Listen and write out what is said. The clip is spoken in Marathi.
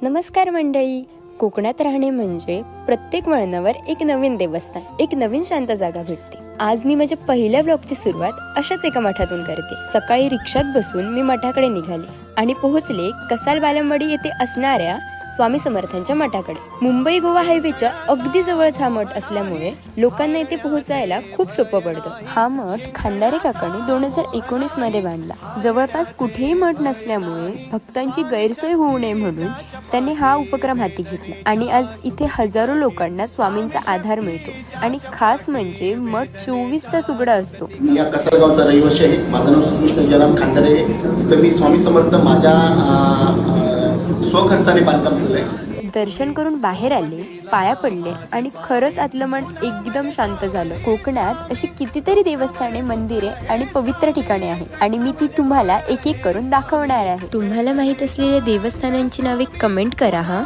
नमस्कार मंडळी. कोकणात राहणे म्हणजे प्रत्येक वळणावर एक नवीन देवस्थान, एक नवीन शांत जागा भेटते. आज मी माझ्या पहिल्या व्लॉगची सुरुवात अशाच एका मठातून करते. सकाळी रिक्षात बसून मी मठाकडे निघाले आणि पोहोचले कसाल बालमवाडी येथे असणाऱ्या स्वामी समर्थांच्या मठाकडे. मुंबई गोवा हायवेच्या अगदी जवळच हा मठ असल्यामुळे लोकांना इथे पोहोचायला खूप सोपं पडतं. हा मठ खांदारे काकांनी 2019 मध्ये बांधला. जवळपास कुठेही मठ नसल्यामुळे भक्तांची गैरसोय होऊ नये म्हणून त्यांनी हा उपक्रम हाती घेतला आणि आज इथे हजारो लोकांना स्वामींचा आधार मिळतो. आणि खास म्हणजे मठ 24 तास उघडा असतो. या कसालगावचा रहिवासी आहे. माझं नाव श्रीकृष्ण जयराम खांदारे. तर मी स्वामी समर्थ माझ्या स्वखर्चाने बांधकाम केलंय. दर्शन करून बाहेर आले, पाया पडले आणि खरंच आतलं मन एकदम शांत झालं. कोकणात अशी कितीतरी देवस्थाने, मंदिरे आणि पवित्र ठिकाणे आहेत आणि मी ती तुम्हाला एक एक करून दाखवणार आहे. तुम्हाला माहित असलेल्या देवस्थानांची नावे कमेंट करा हा.